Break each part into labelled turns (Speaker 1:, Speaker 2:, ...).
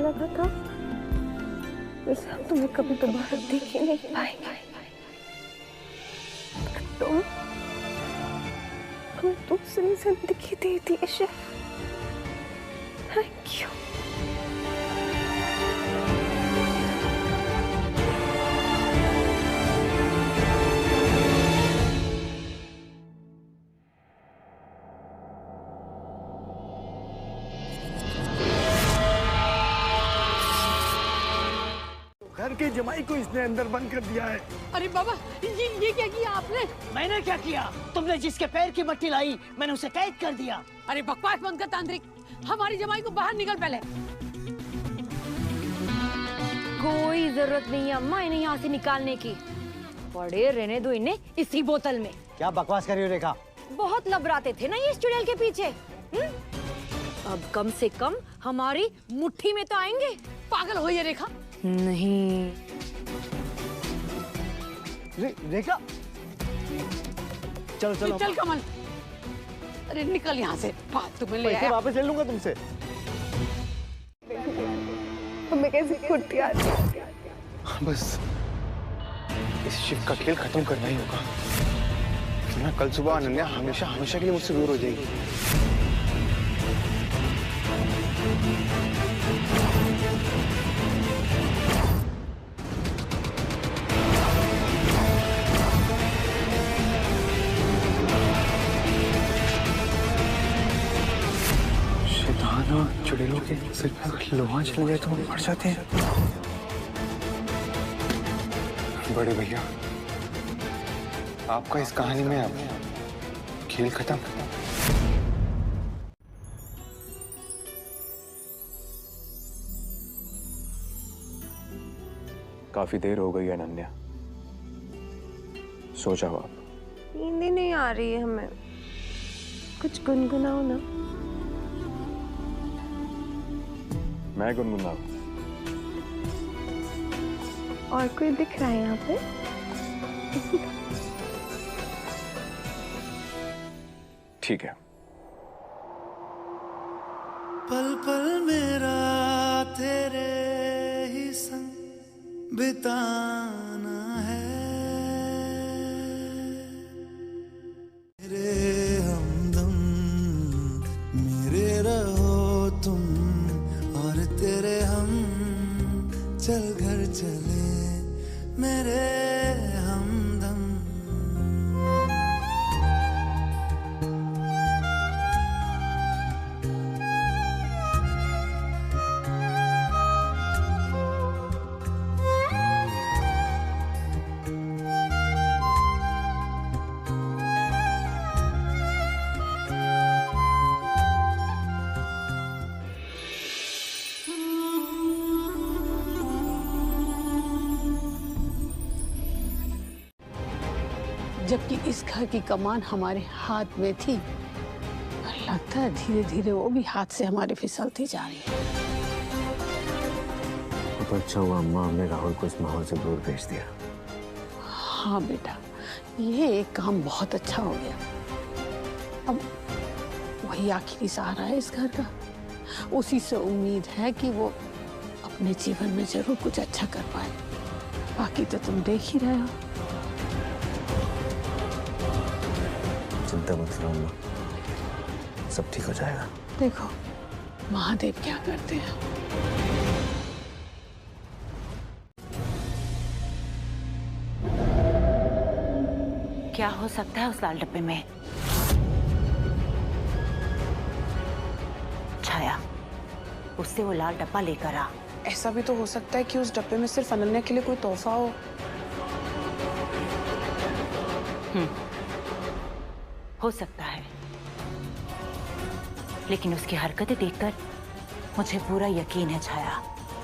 Speaker 1: लगा था वैसे हम तुम्हें कभी दोबारा देख ही नहीं पाएंगे। तुम्हें दूसरी जिंदगी दे दी शिव। Thank you.
Speaker 2: घर के जमाई को इसने अंदर बंद कर दिया है।
Speaker 3: अरे बाबा ये क्या किया आपने?
Speaker 4: मैंने क्या किया? तुमने जिसके पैर की मट्टी लाई मैंने उसे कैद कर दिया।
Speaker 3: अरे बकवास बंद कर तांत्रिक, हमारी जमाई को बाहर निकल पहले।
Speaker 5: कोई जरूरत नहीं है अम्मा इन्हें यहाँ से निकालने की, पड़े रहने दो इन्हें इसी बोतल में।
Speaker 6: क्या बकवास कर रही हो रेखा?
Speaker 5: बहुत लबराते थे ना ये इस चुड़ैल के पीछे। अब कम से कम हमारी मुट्ठी में तो आएंगे।
Speaker 3: पागल हो ये रेखा?
Speaker 5: नहीं
Speaker 6: रेखा चलो चलो
Speaker 3: चल कमल, अरे निकल यहाँ से, बात तुम्हें ले आया।
Speaker 6: वापस ले लूंगा तुमसे।
Speaker 1: हमें कैसी फुर्ती आ रही है।
Speaker 2: बस इस शिव का खेल खत्म करना ही होगा, वरना कल सुबह अनन्या हमेशा हमेशा के लिए मुझसे दूर हो जाएगी। चुड़ैलों के सिर पे अगर लोहा चल जाए तो हम मर जाते हैं। बड़े भैया आपका इस कहानी में अब खेल खत्म। काफी देर हो गई अनन्या, सो जाओ आप।
Speaker 1: नींद ही नहीं आ रही है हमें, कुछ गुनगुनाओ ना।
Speaker 2: मैं गुनगुनाऊं?
Speaker 1: और कोई दिख रहा है यहाँ पे?
Speaker 2: ठीक है।
Speaker 7: पल पल मेरा तेरे ही संग बिताना है, मेरे हमदम मेरे रहो तुम, और तेरे हम चल घर चले मेरे हमदम।
Speaker 3: जबकि इस घर की कमान हमारे हाथ में थी, और लगता है धीरे धीरे वो भी हाथ से हमारे फिसलती जा रही है।
Speaker 6: तो अच्छा हुआ अम्मा हमने राहुल को इस माहौल से दूर भेज दिया।
Speaker 3: हाँ बेटा, ये एक काम बहुत अच्छा हो गया। अब वही आखिरी सहारा है इस घर का, उसी से उम्मीद है कि वो अपने जीवन में जरूर कुछ अच्छा कर पाए। बाकी तो तुम देख ही रहे हो।
Speaker 6: चिंता मत करो अम्मा, सब ठीक हो जाएगा।
Speaker 3: देखो महादेव क्या करते हैं।
Speaker 5: क्या हो सकता है उस लाल डब्बे में? छाया, उससे वो लाल डब्बा लेकर आ।
Speaker 8: ऐसा भी तो हो सकता है कि उस डब्बे में सिर्फ अनन्या के लिए कोई तोहफा हो।
Speaker 5: हो सकता है, लेकिन उसकी हरकतें देखकर मुझे पूरा यकीन है छाया,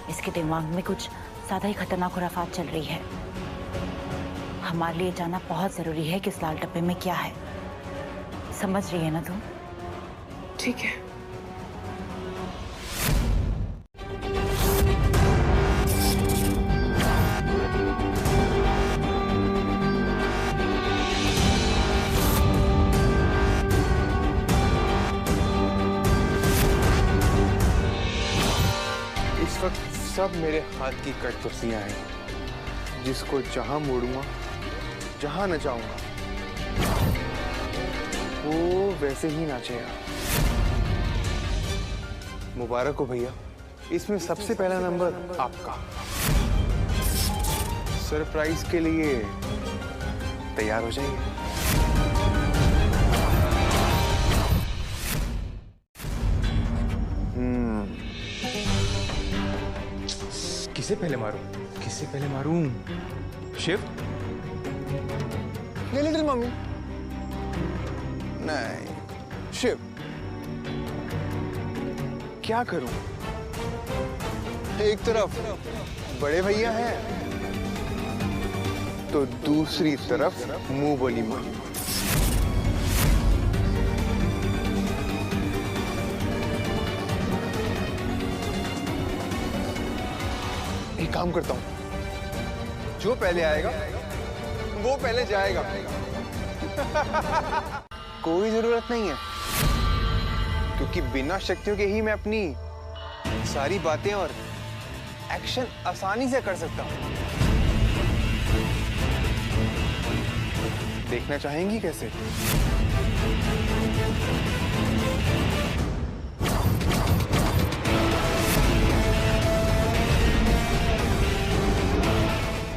Speaker 5: इसके दिमाग में कुछ ज्यादा ही खतरनाक खुराफात चल रही है। हमारे लिए जानना बहुत जरूरी है कि इस लाल डब्बे में क्या है। समझ रही है ना तुम?
Speaker 8: ठीक है।
Speaker 2: इस वक्त सब मेरे हाथ की कठपुतलियां हैं, जिसको जहां मोड़ूंगा, जहां नचाऊंगा, वो वैसे ही नाचेगा। मुबारक हो भैया, इसमें सबसे पहला नंबर आपका। सरप्राइज के लिए तैयार हो जाइए।
Speaker 9: किसे पहले मारूं? किसे पहले मारूं? शिव?
Speaker 2: Little mummy? नहीं, शिव। क्या करूं? एक तरफ बड़े भैया हैं, तो दूसरी तरफ मुंह बोली मां। एक काम करता हूं, जो पहले आएगा वो पहले जाएगा। कोई जरूरत नहीं है, क्योंकि बिना शक्तियों के ही मैं अपनी सारी बातें और एक्शन आसानी से कर सकता हूं। देखना चाहेंगी कैसे?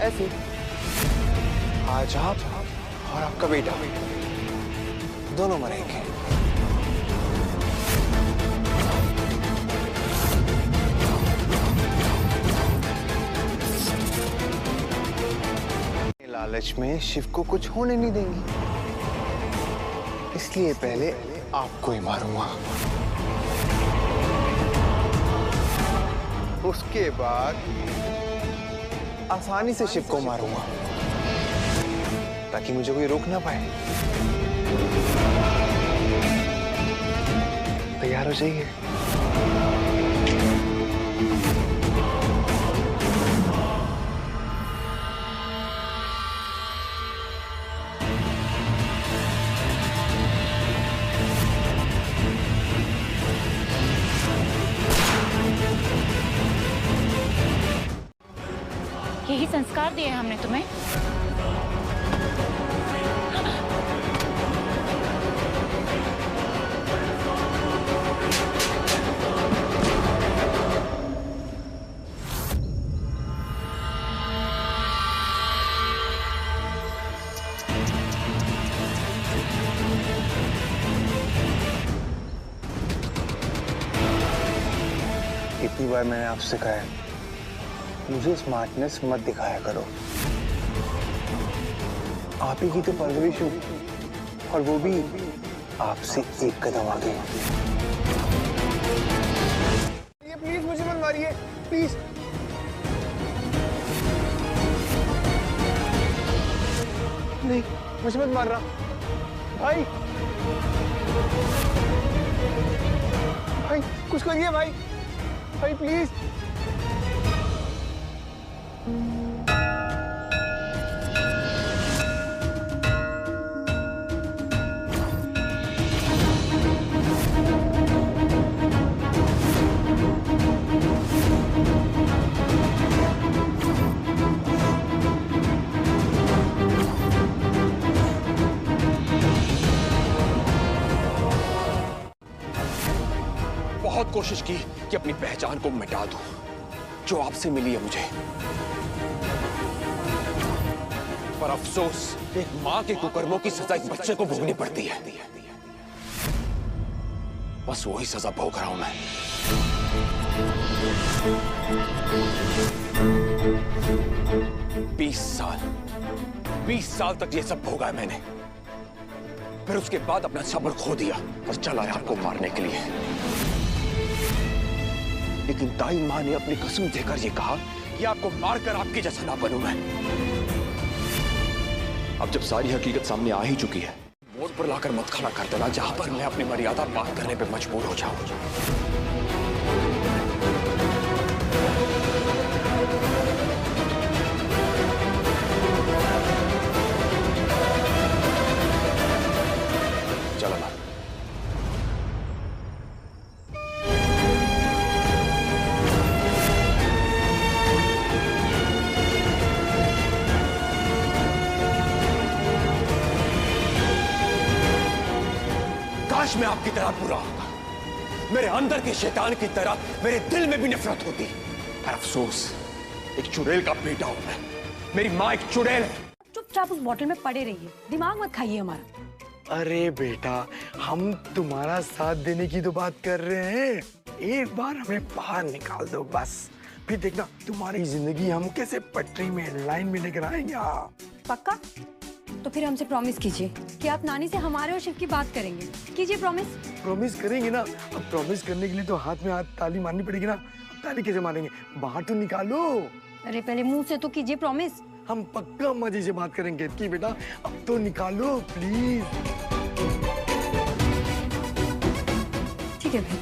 Speaker 2: ऐसे आज आप और आपका बेटा दोनों मरेंगे। लालच में शिव को कुछ होने नहीं देंगी, इसलिए पहले आपको ही मारूंगा, उसके बाद आसानी से शिव को मारूंगा, ताकि मुझे कोई रोक ना पाए। तैयार हो जाइए।
Speaker 5: यही संस्कार दिए हमने तुम्हें।
Speaker 2: इतनी बार मैंने आपसे कहा है, मुझे स्मार्टनेस मत दिखाया करो। आप ही की तो परवरिश हूं, और वो भी आपसे एक कदम आगे। ये प्लीज मुझे मत मारिए, प्लीज। नहीं, मुझे मत मारना भाई। भाई कुछ करिए भाई, भाई प्लीज।
Speaker 9: बहुत कोशिश की कि अपनी पहचान को मिटा दूं, जो आपसे मिली है मुझे। पर अफसोस, एक मां के कुकर्मों की सजा एक बच्चे को भोगनी पड़ती है। बस वही सजा भोग रहा हूं मैं। 20 साल तक ये सब भोगा है मैंने। फिर उसके बाद अपना सब्र खो दिया और चला आया आपको मारने के लिए। लेकिन दाई मां ने अपनी कसम देकर ये कहा कि आपको मारकर आपके जैसा ना बनूं मैं। अब जब सारी हकीकत सामने आ ही चुकी है, मोड़ पर लाकर मत खड़ा कर देना जहां पर मैं अपनी मर्यादा पार करने पे मजबूर हो जाऊं। चलो ना। मैं आपकी तरह बुरा होता, मेरे अंदर के शैतान की तरह मेरे दिल में भी नफरत होती। पर अफसोस, एक चुड़ैल का बेटा हूं मैं। मेरी माँ एक चुड़ैल है।
Speaker 10: चुपचाप उस बोतल में पड़े रहिए, दिमाग मत खाइए हमारा।
Speaker 11: अरे बेटा, हम तुम्हारा साथ देने की तो बात कर रहे हैं। एक बार हमें बाहर निकाल दो बस, फिर देखना तुम्हारी जिंदगी हम कैसे पटरी में लाइन में लेकर आएंगे।
Speaker 10: पक्का? तो फिर हमसे प्रॉमिस कीजिए कि आप नानी से हमारे और शिव की बात करेंगे। कीजिए प्रॉमिस।
Speaker 11: प्रॉमिस करेंगे ना। अब प्रॉमिस करने के लिए तो हाथ में हाथ ताली मारनी पड़ेगी ना। ताली कैसे मारेंगे? बाहर तो निकालो।
Speaker 10: अरे पहले मुंह से तो कीजिए प्रॉमिस।
Speaker 11: हम पक्का मजे से बात करेंगे कि बेटा अब तो निकालो प्लीज।
Speaker 10: ठीक है भाई।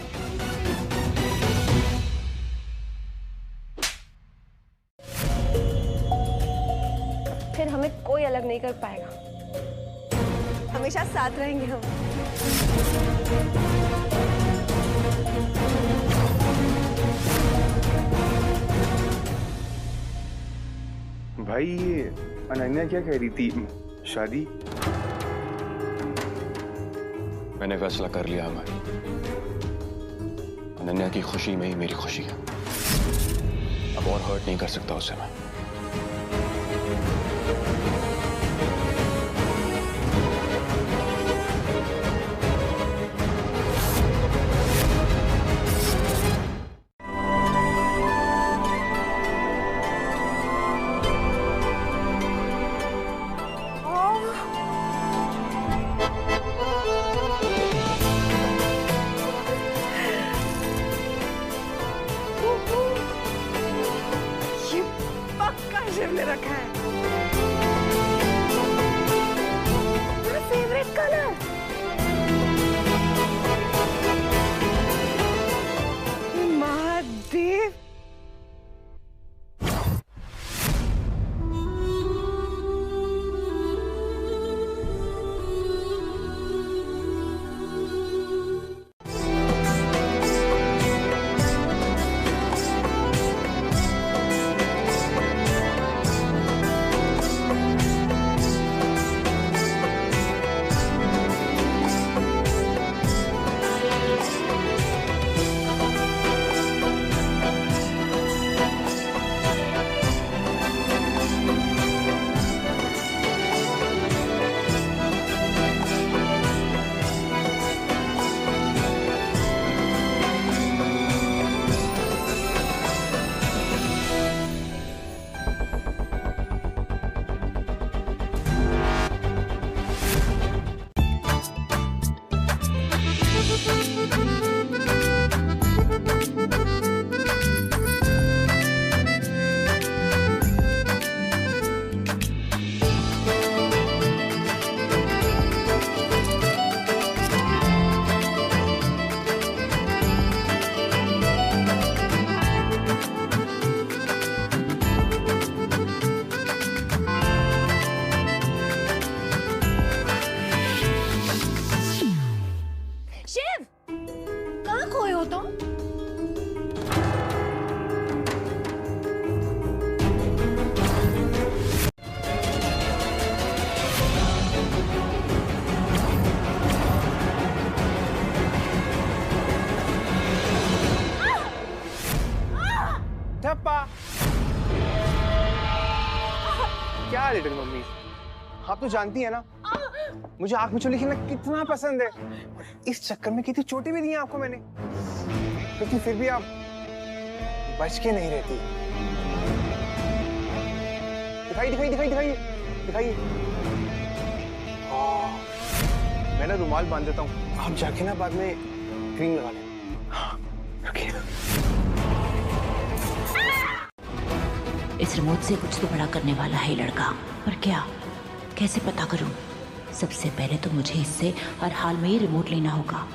Speaker 1: फिर हमें कोई अलग नहीं कर पाएगा, हमेशा साथ रहेंगे हम।
Speaker 2: भाई ये अनन्या क्या कह रही थी? शादी?
Speaker 9: मैंने फैसला कर लिया है। अनन्या की खुशी में ही मेरी खुशी है। अब और हर्ट नहीं कर सकता उसे मैं।
Speaker 1: शिव ने रखा है मेरा फेवरेट कलर। महादेव,
Speaker 2: क्या लिटिल मम्मी, आप तो जानती है ना मुझे आंख में चुली खेलना कितना पसंद है। इस चक्कर में कितनी चोटें भी दी हैं आपको मैंने, लेकिन फिर भी आप बच के नहीं रहती। दिखाइए दिखाइए दिखाइए दिखाइए दिखाइए। मैं ना रुमाल बांध देता हूँ, आप जाके ना बाद में क्रीम लगा लें। रखिए।
Speaker 5: इस रिमोट से कुछ तो बड़ा करने वाला है लड़का, पर क्या, कैसे पता करूं? सबसे पहले तो मुझे इससे हर हाल में ही रिमोट लेना होगा।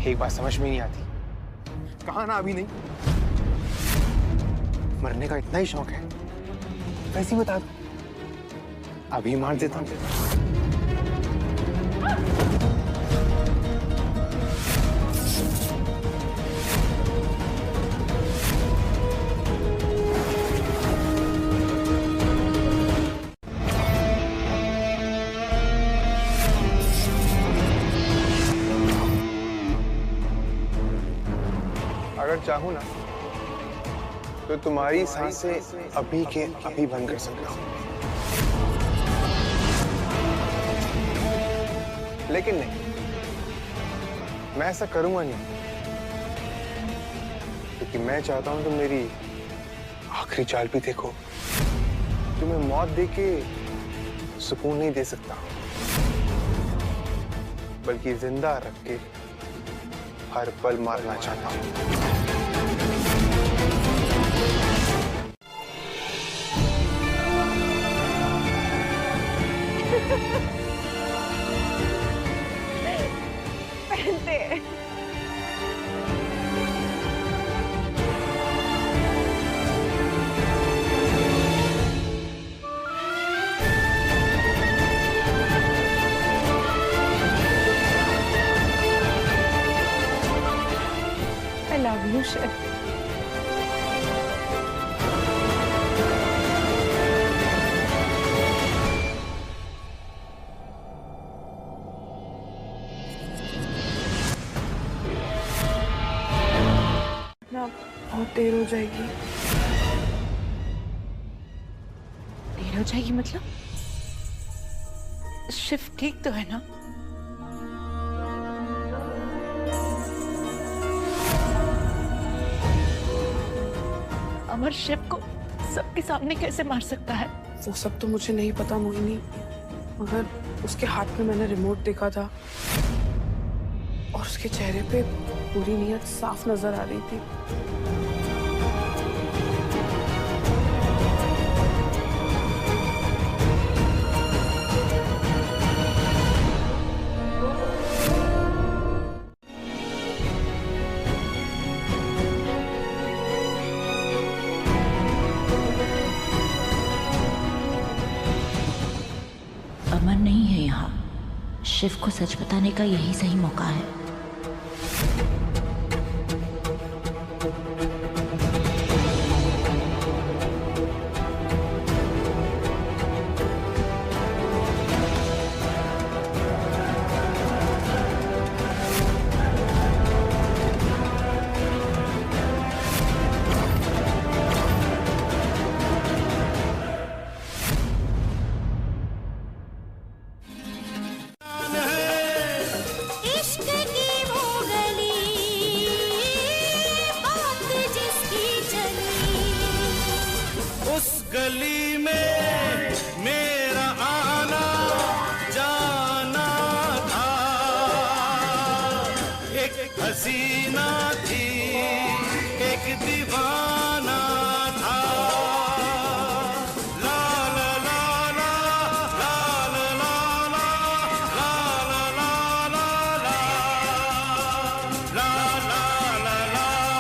Speaker 2: एक बात समझ में नहीं आती, कहा ना अभी नहीं, मरने का इतना ही शौक है, वैसे ही बता दो, अभी मार देता हूँ। अगर चाहूं ना तो तुम्हारी सांसें अभी के अभी बंद कर सकता हूं, लेकिन नहीं, मैं ऐसा करूंगा नहीं, क्योंकि मैं चाहता हूं तुम मेरी आखिरी चाल भी देखो। तुम्हें मौत देके सुकून नहीं दे सकता, बल्कि जिंदा रख के हर पल मारना चाहता हूं।
Speaker 1: पहनते हैं। I love you, Shiv.
Speaker 8: ना बहुत देर हो जाएगी।
Speaker 5: देर हो जाएगी मतलब? शिव ठीक तो है ना? अमर शिव को सबके सामने कैसे मार सकता है?
Speaker 8: वो सब तो मुझे नहीं पता मोहिनी, मगर उसके हाथ में मैंने रिमोट देखा था और उसके चेहरे पे पूरी नीयत साफ नजर आ रही थी।
Speaker 5: अमर नहीं है यहाँ। शिव को सच बताने का यही सही मौका है।
Speaker 7: उस गली में मेरा आना जाना था, एक हसीना थी एक दीवाना था। ला ला ला ला ला ला ला ला ला ला ला ला ला ला ला ला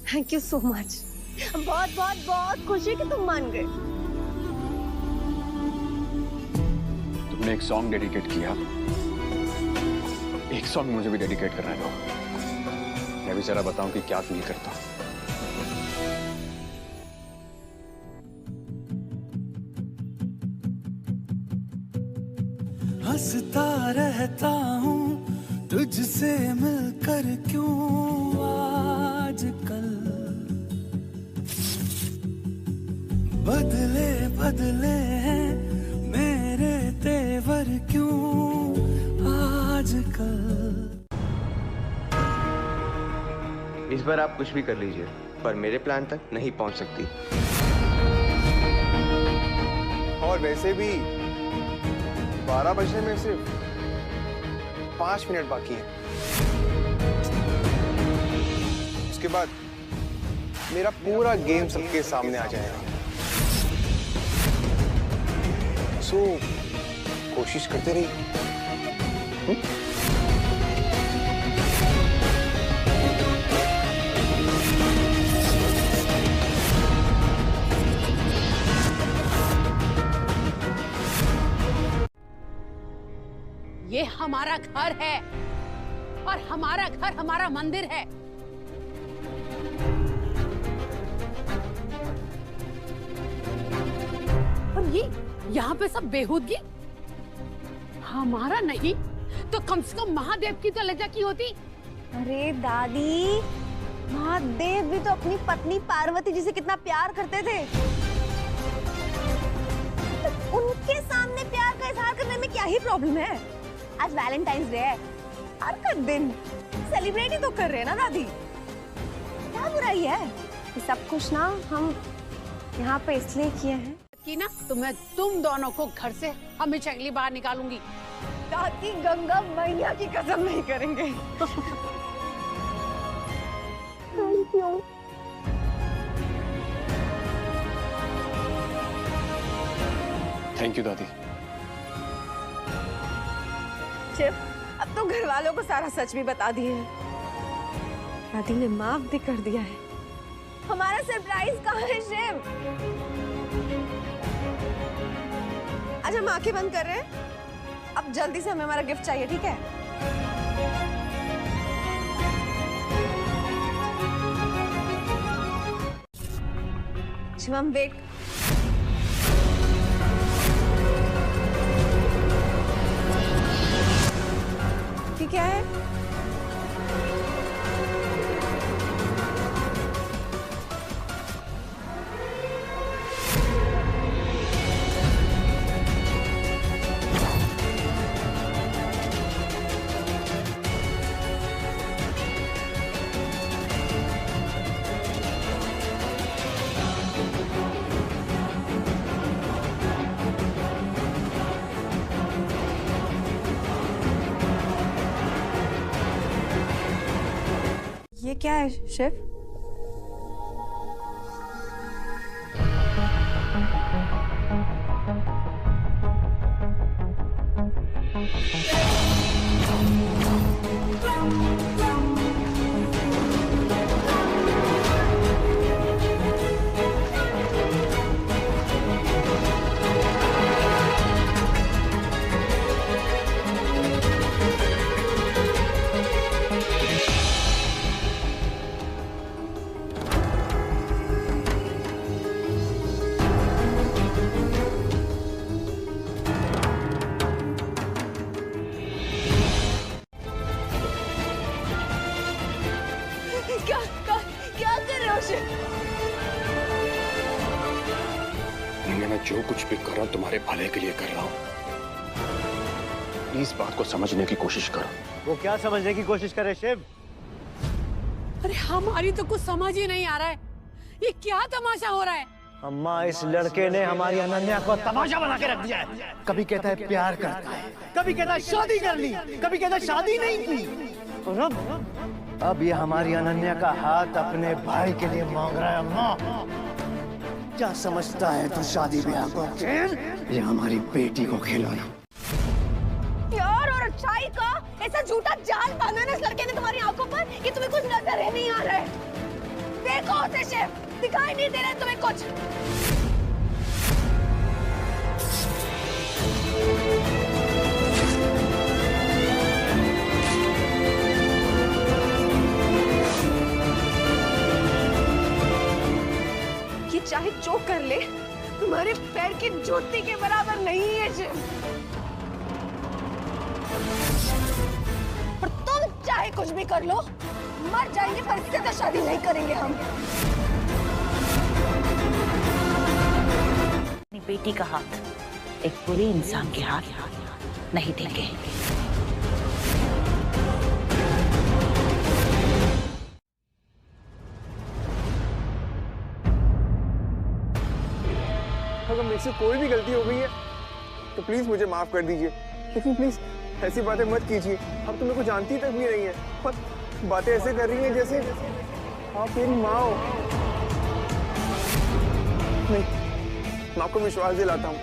Speaker 1: थैंक यू सो मच। बहुत बहुत बहुत खुशी कि तुम मान गए।
Speaker 9: तुमने एक सॉन्ग डेडिकेट किया, एक सॉन्ग मुझे भी डेडिकेट करना है। मैं भी जरा बताऊं कि क्या फील करता हूं।
Speaker 7: हंसता रहता हूँ तुझसे मिलकर, क्यों आजकल बदले बदले हैं मेरे तेवर, क्यों आजकल।
Speaker 2: इस बार आप कुछ भी कर लीजिए, पर मेरे प्लान तक नहीं पहुंच सकती। और वैसे भी 12 बजने में सिर्फ 5 मिनट बाकी है। उसके बाद मेरा पूरा गेम सबके सामने आ जाएगा। सो कोशिश करते रहिए।
Speaker 3: ये हमारा घर है और हमारा घर हमारा मंदिर है। और ये यहाँ पे सब बेहूदगी हमारा नहीं तो कम से कम महादेव की तो लज्जा की होती।
Speaker 1: अरे दादी, महादेव भी तो अपनी पत्नी पार्वती जी से कितना प्यार करते थे। तो उनके सामने प्यार का इजहार करने में क्या ही प्रॉब्लम है? आज वैलेंटाइंस डे है, हर का दिन सेलिब्रेट ही तो कर रहे हैं ना दादी, क्या बुराई है? ये सब कुछ ना हम यहाँ पे इसलिए किए हैं
Speaker 3: कि ना तो मैं तुम दोनों को घर से हमेशा के लिए बाहर निकालूंगी।
Speaker 1: दादी, गंगा मैया की कसम नहीं करेंगे। Thank you.
Speaker 9: थैंक यू दादी।
Speaker 1: शिव, अब तो घर वालों को सारा सच भी बता दिए है। दादी ने माफ भी कर दिया है। हमारा सरप्राइज कहाँ है शिव? आज हम आंखें बंद कर रहे हैं, अब जल्दी से हमें हमारा गिफ्ट चाहिए, ठीक है? शिवम वेट। ये क्या है? ये क्या है शिव? क्या कर रहे हो शिव?
Speaker 9: मैं जो कुछ भी कर रहा हूं तुम्हारे भले के लिए कर रहा हूं। प्लीज बात को समझने की कोशिश करो।
Speaker 4: वो क्या समझने की कोशिश कर रहे शिव?
Speaker 3: अरे हमारी तो कुछ समझ ही नहीं आ रहा है, ये क्या तमाशा हो रहा है?
Speaker 4: अम्मा, इस लड़के ने हमारी अनन्या को तमाशा बना के रख दिया है। कभी कहता है प्यार करता है, कभी कहता है शादी कर ली, कभी कहता है शादी नहीं की। और अब ये हमारी अनन्या का हाथ अपने भाई के लिए मांग रहा है। अम्मा, क्या समझता है तू शादी ब्याह को? ये हमारी बेटी को खिलौना।
Speaker 1: प्यार और अच्छाई का ऐसा झूठा जाल बांधा ना इस लड़के ने तुम्हारी आंखों पर कि तुम्हें कुछ नजर ही नहीं आ रहा है। देखो उसे शिव, दिखाई नहीं दे रहा है तुम्हें कुछ? ये चाहे जो कर ले, तुम्हारे पैर की जूती के बराबर नहीं है शिव। और तुम चाहे कुछ भी कर लो, मर जाएंगे पर इससे तो शादी नहीं करेंगे हम।
Speaker 5: अपनी बेटी का हाथ एक बुरे इंसान के हाथ नहीं देंगे।
Speaker 2: अगर मुझसे कोई भी गलती हो गई है तो प्लीज मुझे माफ कर दीजिए, लेकिन प्लीज ऐसी बातें मत कीजिए। अब तो मेरे को जानती तक भी नहीं है और बातें ऐसे कर रही हैं जैसे आप मेरी माँ हो। नहीं, मैं आपको विश्वास दिलाता हूँ,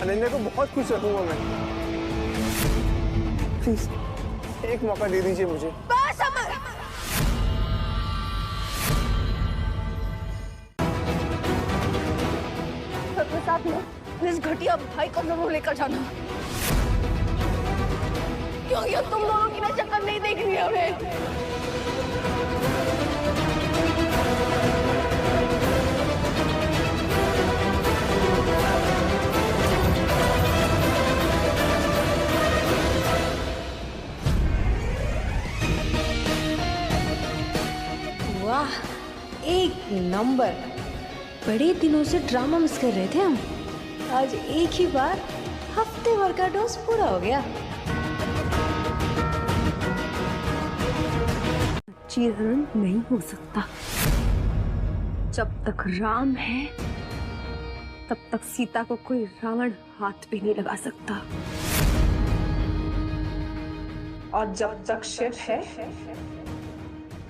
Speaker 2: अनन्या को बहुत खुश रखूंगा मैं। प्लीज एक मौका दे दीजिए मुझे।
Speaker 1: बस अमर, अपने साथ में इस घटिया भाई को जरूर लेकर जाना, क्योंकि तुम दोनों की ना शक्ल नहीं देख रही हमें।
Speaker 10: वाह, एक नंबर। बड़े दिनों से ड्रामा मिस कर रहे थे हम। आज एक ही बार हफ्ते भर का डोज पूरा हो गया। चीरहरण नहीं हो सकता। जब तक राम है तब तक सीता को कोई रावण हाथ भी नहीं लगा सकता। और जब तक शिव है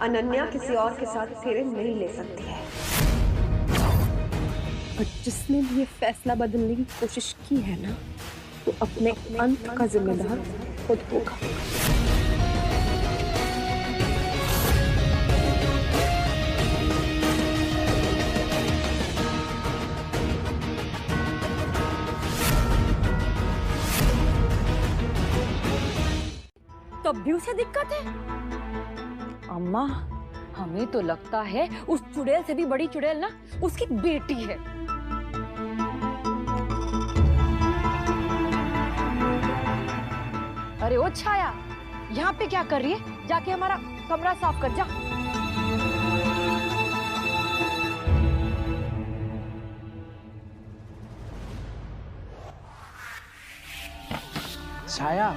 Speaker 10: अनन्या किसी और के साथ फेरे नहीं ले सकती है। और जिसने भी ये फैसला बदलने की कोशिश की है ना, तो अपने अंत का जिम्मेदार खुद होगा।
Speaker 1: तब भी उसे दिक्कत है।
Speaker 10: अम्मा, हमें तो लगता है उस चुड़ैल से भी बड़ी चुड़ैल ना उसकी बेटी है। अरे ओ छाया, यहाँ पे क्या कर रही है? जाके हमारा कमरा साफ कर जा।
Speaker 11: छाया,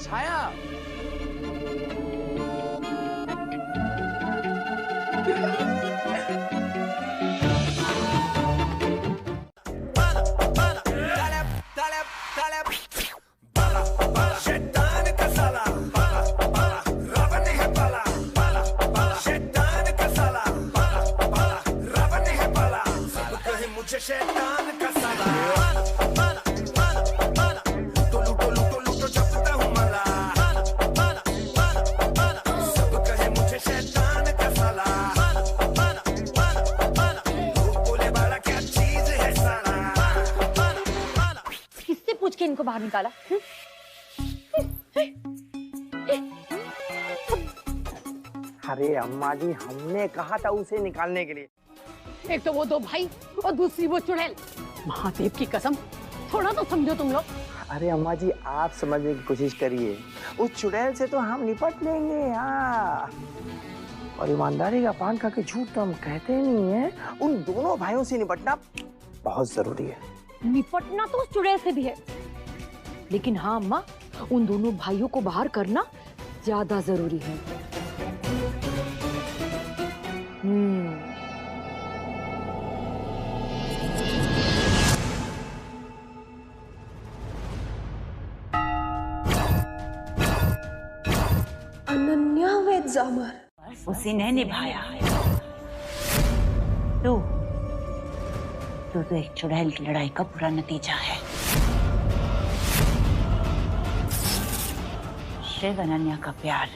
Speaker 11: छाया,
Speaker 10: इनको बाहर निकाला।
Speaker 11: अरे अम्मा जी, हमने कहा था उसे निकालने के लिए।
Speaker 3: एक तो वो दो भाई और दूसरी वो चुड़ैल। महादेव की कसम, थोड़ा तो समझो तुम लोग।
Speaker 11: अरे अम्मा जी, आप समझने की कोशिश करिए। उस चुड़ैल से तो हम निपट लेंगे। हाँ, और ईमानदारी का पान खा के झूठ तो हम कहते नहीं है। उन दोनों भाइयों से निपटना बहुत जरूरी है।
Speaker 10: निपटना तो उस चुड़ैल से भी है, लेकिन हाँ अम्मा, उन दोनों भाइयों को बाहर करना ज्यादा जरूरी है।
Speaker 1: अनन्या वैद जामर
Speaker 5: उसी ने निभाया। तो एक चुड़ैल की लड़ाई का पूरा नतीजा है। शिव अनन्या का प्यार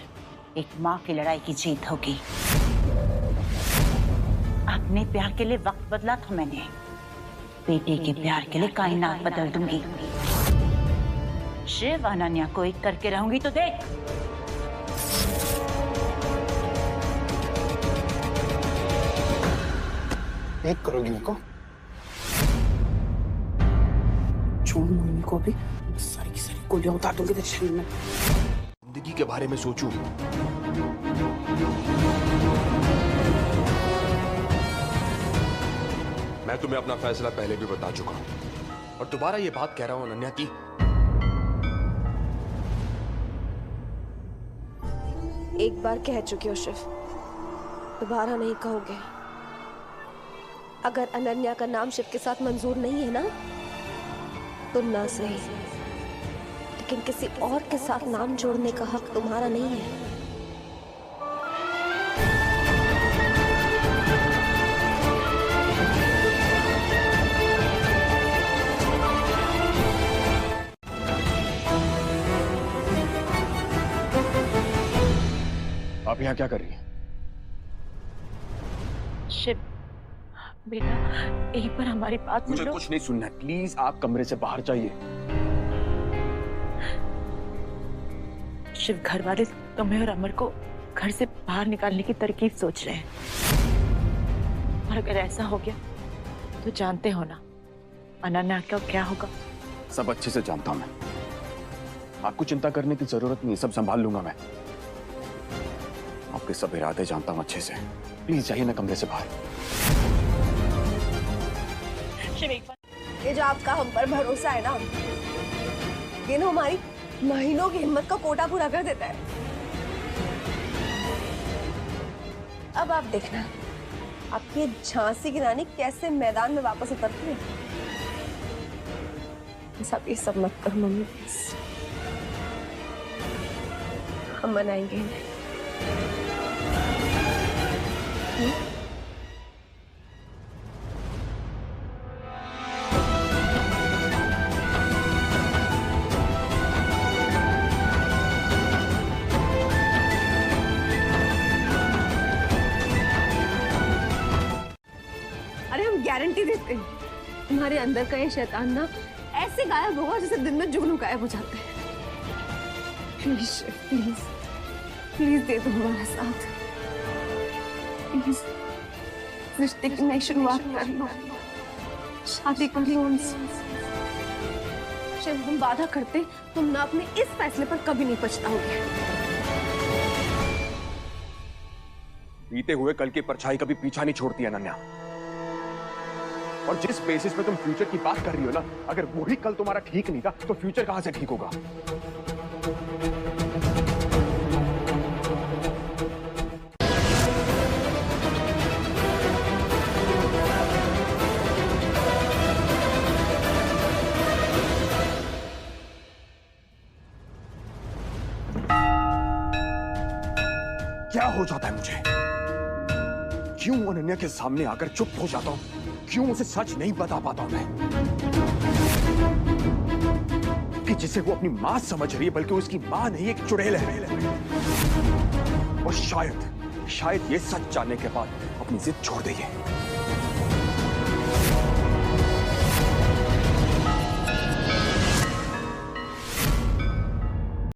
Speaker 5: एक माँ की लड़ाई की जीत होगी। अपने प्यार के लिए वक्त बदला था मैंने, बेटे के प्यार के लिए कायनात बदल दूंगी। शिव अनन्या को एक करके रहूंगी तो देख।
Speaker 2: एक करोगी उनको?
Speaker 8: छोड़ मोहिनी को भी सारी की सारी गोलियां उतार दूंगी तेरे शरीर में।
Speaker 9: जिंदगी के बारे में सोचूं। मैं तुम्हें अपना फैसला पहले भी बता चुका हूं और दोबारा ये बात कह रहा हूं अनन्या की।
Speaker 1: एक बार कह चुके हो शिव, दोबारा नहीं कहोगे। अगर अनन्या का नाम शिव के साथ मंजूर नहीं है ना,
Speaker 10: तो ना सही, लेकिन किसी और के साथ नाम जोड़ने का हक तुम्हारा नहीं है।
Speaker 9: आप यहाँ क्या कर रही हैं?
Speaker 5: शिव बेटा, एक बार हमारी बात
Speaker 9: मुझे
Speaker 5: सुनो।
Speaker 9: कुछ नहीं सुनना है, प्लीज आप कमरे से बाहर जाइए।
Speaker 5: शिव, घर वाले तुम्हें और अमर को घर से बाहर निकालने की तरकीब सोच रहे हैं, और अगर ऐसा हो गया तो जानते हो ना अनन्या का क्या होगा।
Speaker 9: सब अच्छे से जानता हूं मैं, आपको चिंता करने की जरूरत नहीं, सब संभाल लूंगा मैं। आपके सब इरादे जानता हूं अच्छे से। प्लीज जाइए ना कमरे से बाहर।
Speaker 5: शिव एक बार,
Speaker 1: ये जो आपका हम पर भरोसा है ना, ये ना हमारी महीनों की हिम्मत का कोटा पूरा कर देता है। अब आप देखना आपकी ये झांसी की रानी कैसे मैदान में वापस उतरती है। सब ये सब मत करो मम्मी, प्लीज। हम मनाएंगे इन्हें। अरे हम गारंटी देते हैं तुम्हारे अंदर का ये शैतान ना ऐसे गायब होगा जैसे दिन में जुगनू गायब हो जाते हैं। प्लीज प्लीज प्लीज दे दो हमारा साथ, प्लीज। रिश्ते की नई शुरुआत कर लो, शादी कर लो उनसे। जब तुम वादा करते तुम ना अपने इस फैसले पर कभी नहीं पछताओगे।
Speaker 9: बीते हुए कल की परछाई कभी पीछा नहीं छोड़ती अनन्या, और जिस बेसिस पे तुम फ्यूचर की बात कर रही हो ना, अगर वही कल तुम्हारा ठीक नहीं था तो फ्यूचर कहां से ठीक होगा? क्या हो जाता है मुझे? क्यों अनन्या के सामने आकर चुप हो जाता हूं? क्यों उसे सच नहीं बता पाता हूं मैं कि जिसे वो अपनी मां समझ रही है, बल्कि उसकी मां नहीं, एक चुड़ैल है। और शायद ये सच जानने के बाद अपनी जिद छोड़ देगी।